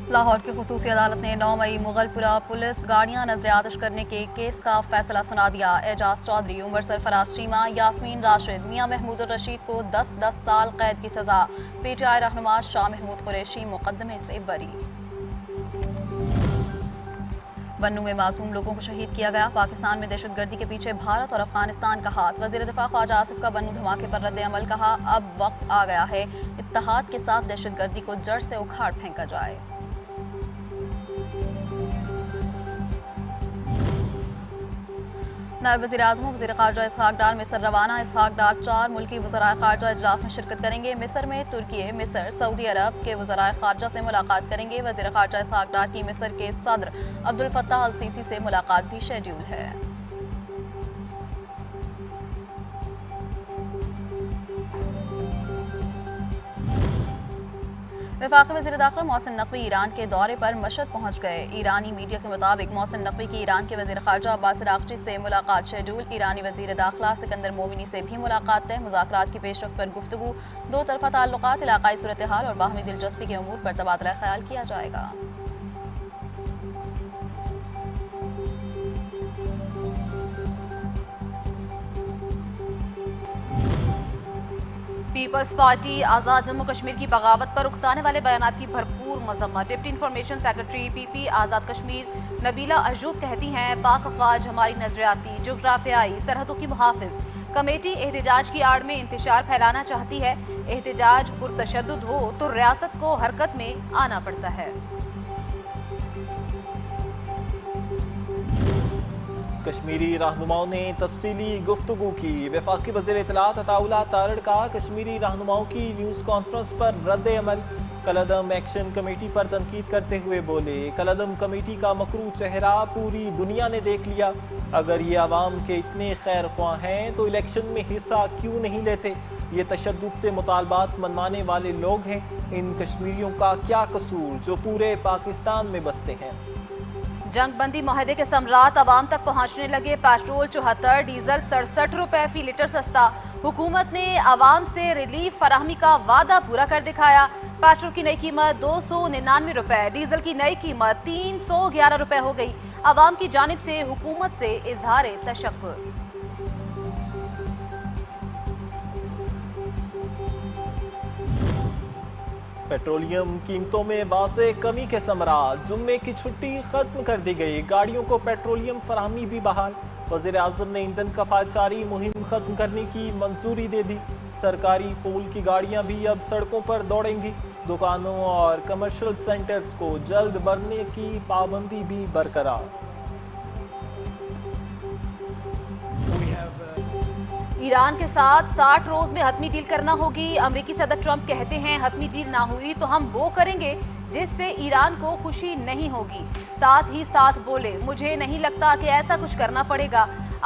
لاہور کی خصوصی عدالت نے 9 مئی مغلپورہ پولیس گاڑیاں نظر آتش کرنے کے کیس کا فیصلہ سنا دیا۔ اعجاز چودھری، عمر سرفراز چیمہ، یاسمین راشد، میاں محمود الرشید کو 10 سال قید کی سزا۔ پی ٹی آئی رہنما شاہ محمود قریشی مقدمے سے بری۔ بنوں میں معصوم لوگوں کو شہید کیا گیا، پاکستان میں دہشت گردی کے پیچھے بھارت اور افغانستان کا ہاتھ۔ وزیر دفاع خواجہ آصف کا بنوں دھماکے پر رد عمل، کہا اب وقت آ گیا ہے اتحاد کے ساتھ دہشت گردی کو جڑ سے اکھاڑ پھینکا جائے۔ نائب وزیر اعظم وزیر خارجہ اسحاق ڈار مصر روانہ۔ اسحاق ڈار 4 ملکی وزرائے خارجہ اجلاس میں شرکت کریں گے۔ مصر میں ترکی، مصر، سعودی عرب کے وزرائے خارجہ سے ملاقات کریں گے۔ وزیر خارجہ اسحاق ڈار کی مصر کے صدر عبدالفتاح السیسی سے ملاقات بھی شیڈول ہے۔ وفاقی وزیر داخلہ محسن نقوی ایران کے دورے پر مشہد پہنچ گئے۔ ایرانی میڈیا کے مطابق محسن نقوی کی ایران کے وزیر خارجہ عباس عراقچی سے ملاقات شیڈول۔ ایرانی وزیر داخلہ سکندر مومنی سے بھی ملاقات طے۔ مذاکرات کی پیش رفت پر گفتگو، دو طرفہ تعلقات، علاقائی صورتحال اور باہمی دلچسپی کے امور پر تبادلہ خیال کیا جائے گا۔ پیپلز پارٹی آزاد جموں کشمیر کی بغاوت پر اکسانے والے بیانات کی بھرپور مذمت۔ ڈپٹی انفارمیشن سیکرٹری پی پی آزاد کشمیر نبیلہ ایوب کہتی ہیں پاک افواج ہماری نظریاتی، جغرافیائی سرحدوں کی محافظ۔ کمیٹی احتجاج کی آڑ میں انتشار پھیلانا چاہتی ہے۔ احتجاج پرتشدد ہو تو ریاست کو حرکت میں آنا پڑتا ہے۔ کشمیری رہنماؤں نے تفصیلی گفتگو کی۔ وفاقی وزیر اطلاعات عطا اللہ تارڑ کا کشمیری رہنماؤں کی نیوز کانفرنس پر رد عمل۔ کالعدم ایکشن کمیٹی پر تنقید کرتے ہوئے بولے کالعدم کمیٹی کا مکروہ چہرہ پوری دنیا نے دیکھ لیا۔ اگر یہ عوام کے اتنے خیر خواہ ہیں تو الیکشن میں حصہ کیوں نہیں لیتے؟ یہ تشدد سے مطالبات منوانے والے لوگ ہیں۔ ان کشمیریوں کا کیا قصور جو پورے پاکستان میں بستے ہیں؟ جنگ بندی معاہدے کے ثمرات عوام تک پہنچنے لگے۔ پیٹرول 74، ڈیزل 67 روپے فی لیٹر سستا۔ حکومت نے عوام سے ریلیف فراہمی کا وعدہ پورا کر دکھایا۔ پیٹرول کی نئی قیمت 299 روپے، ڈیزل کی نئی قیمت 311 روپے ہو گئی۔ عوام کی جانب سے حکومت سے اظہار تشکر۔ پیٹرولیم قیمتوں میں واضح کمی کے ثمرات۔ جمعے کی چھٹی ختم کر دی گئی، گاڑیوں کو پیٹرولیم فراہمی بھی بحال۔ وزیر اعظم نے ایندھن کفالچاری مہم ختم کرنے کی منظوری دے دی۔ سرکاری پول کی گاڑیاں بھی اب سڑکوں پر دوڑیں گی۔ دکانوں اور کمرشل سینٹرز کو جلد بھرنے کی پابندی بھی برقرار۔ ایران کے ساتھ 60 روز میں حتمی ڈیل کرنا ہوگی۔ امریکی صدر ٹرمپ کہتے ہیں حتمی ڈیل نہ ہوئی تو ہم وہ کریں گے جس سے ایران کو خوشی نہیں ہوگی۔ ساتھ ہی ساتھ بولے مجھے نہیں لگتا کہ ایسا کچھ کرنا پڑے گا۔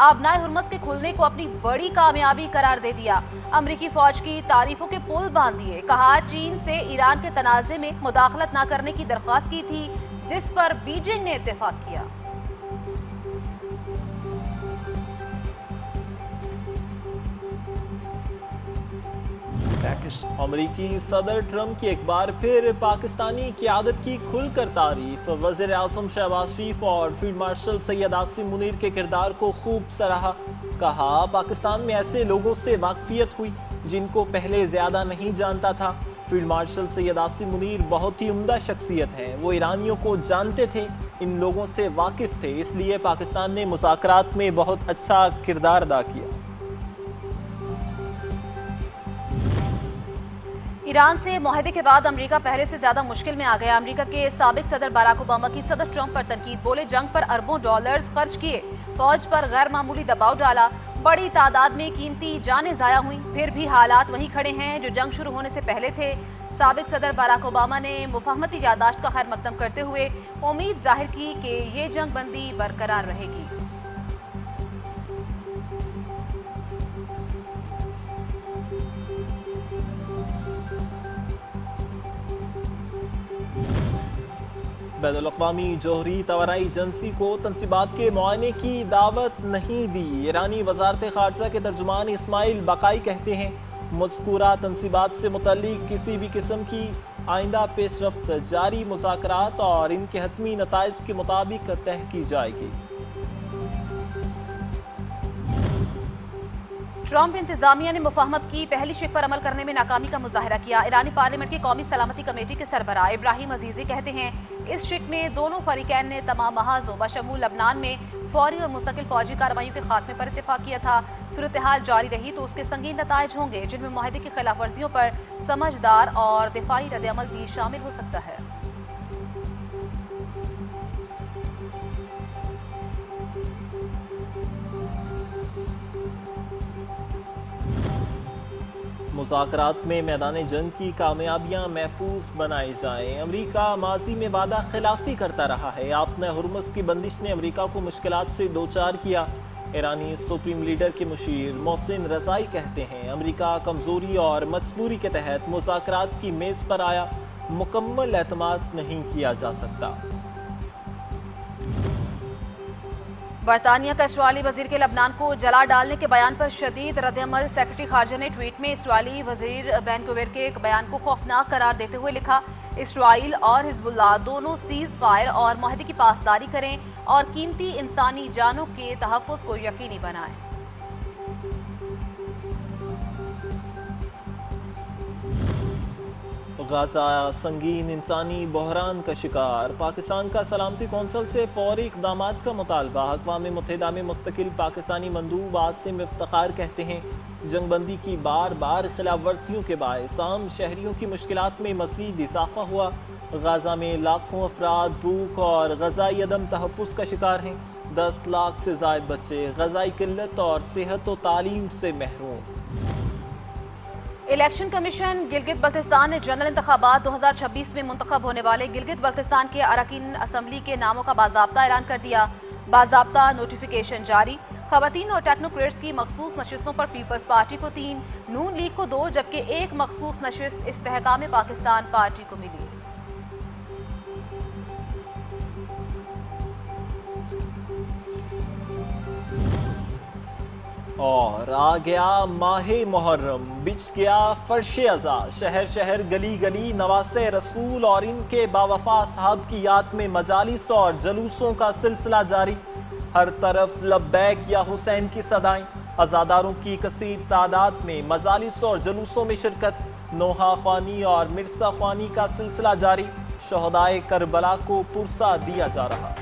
آبنائے ہرمز کے کھلنے کو اپنی بڑی کامیابی قرار دے دیا۔ امریکی فوج کی تعریفوں کے پل باندھ دیے۔ کہا چین سے ایران کے تنازع میں مداخلت نہ کرنے کی درخواست کی تھی جس پر بیجنگ نے اتفاق کیا۔ امریکی صدر ٹرمپ کی ایک بار پھر پاکستانی قیادت کی کھل کر تعریف۔ وزیر اعظم شہباز شریف اور فیلڈ مارشل سید عاصم منیر کے کردار کو خوب سراہا۔ کہا پاکستان میں ایسے لوگوں سے واقفیت ہوئی جن کو پہلے زیادہ نہیں جانتا تھا۔ فیلڈ مارشل سید عاصم منیر بہت ہی عمدہ شخصیت ہیں، وہ ایرانیوں کو جانتے تھے، ان لوگوں سے واقف تھے، اس لیے پاکستان نے مذاکرات میں بہت اچھا کردار ادا کیا۔ ایران سے معاہدے کے بعد امریکہ پہلے سے زیادہ مشکل میں آ گیا۔ امریکہ کے سابق صدر باراک اوباما کی صدر ٹرمپ پر تنقید، بولے جنگ پر اربوں ڈالرز خرچ کیے، فوج پر غیر معمولی دباؤ ڈالا، بڑی تعداد میں قیمتی جانیں ضائع ہوئیں، پھر بھی حالات وہی کھڑے ہیں جو جنگ شروع ہونے سے پہلے تھے۔ سابق صدر باراک اوباما نے مفاہمتی یادداشت کا خیر مقدم کرتے ہوئے امید ظاہر کی کہ یہ جنگ بندی برقرار رہے گی۔ بین الاقوامی جوہری توانائی ایجنسی کو تنصیبات کے معائنے کی دعوت نہیں دی۔ ایرانی وزارت خارجہ کے ترجمان اسماعیل بقائی کہتے ہیں مذکورہ تنصیبات سے متعلق کسی بھی قسم کی آئندہ پیش رفت جاری مذاکرات اور ان کے حتمی نتائج کے مطابق طے کی جائے گی۔ ٹرمپ انتظامیہ نے مفاہمت کی پہلی شق پر عمل کرنے میں ناکامی کا مظاہرہ کیا۔ ایرانی پارلیمنٹ کی قومی سلامتی کمیٹی کے سربراہ ابراہیم عزیزی کہتے ہیں اس شق میں دونوں فریقین نے تمام محاذوں بشمول لبنان میں فوری اور مستقل فوجی کارروائیوں کے خاتمے پر اتفاق کیا تھا۔ صورتحال جاری رہی تو اس کے سنگین نتائج ہوں گے جن میں معاہدے کی خلاف ورزیوں پر سمجھدار اور دفاعی رد عمل بھی شامل ہو سکتا ہے۔ مذاکرات میں میدان جنگ کی کامیابیاں محفوظ بنائی جائیں۔ امریکہ ماضی میں وعدہ خلافی کرتا رہا ہے۔ آپ نے ہرمز کی بندش نے امریکہ کو مشکلات سے دوچار کیا۔ ایرانی سپریم لیڈر کے مشیر محسن رضائی کہتے ہیں امریکہ کمزوری اور مجبوری کے تحت مذاکرات کی میز پر آیا، مکمل اعتماد نہیں کیا جا سکتا۔ برطانیہ کا اسرائیلی وزیر کے لبنان کو جلا ڈالنے کے بیان پر شدید رد عمل۔ سیکرٹری خارجہ نے ٹویٹ میں اسرائیلی وزیر بین گویر کے ایک بیان کو خوفناک قرار دیتے ہوئے لکھا، اسرائیل اور حزب اللہ دونوں سیز فائر اور معاہدے کی پاسداری کریں اور قیمتی انسانی جانوں کے تحفظ کو یقینی بنائیں۔ غزہ سنگین انسانی بحران کا شکار، پاکستان کا سلامتی کونسل سے فوری اقدامات کا مطالبہ۔ اقوام متحدہ میں مستقل پاکستانی مندوب عاصم افتخار کہتے ہیں جنگ بندی کی بار بار خلاف ورزیوں کے باعث عام شہریوں کی مشکلات میں مزید اضافہ ہوا۔ غزہ میں لاکھوں افراد بھوک اور غذائی عدم تحفظ کا شکار ہیں۔ 10 لاکھ سے زائد بچے غذائی قلت اور صحت و تعلیم سے محروم۔ الیکشن کمیشن گلگت بلتستان نے جنرل انتخابات 2026 میں منتخب ہونے والے گلگت بلتستان کے اراکین اسمبلی کے ناموں کا باضابطہ اعلان کر دیا۔ باضابطہ نوٹیفیکیشن جاری۔ خواتین اور ٹیکنوکریٹس کی مخصوص نشستوں پر پیپلز پارٹی کو 3، نون لیگ کو 2 جبکہ ایک مخصوص نشست استحکام پاکستان پارٹی کو ملی۔ اور آ گیا ماہ محرم، بچھ گیا فرش ازاں، شہر شہر گلی گلی نواسے رسول اور ان کے باوفا اصحاب کی یاد میں مجالس اور جلوسوں کا سلسلہ جاری۔ ہر طرف لبیک یا حسین کی صدائیں، عزاداروں کی کثیر تعداد میں مجالس اور جلوسوں میں شرکت، نوحہ خوانی اور مرثا خوانی کا سلسلہ جاری، شہدائے کربلا کو پرسہ دیا جا رہا۔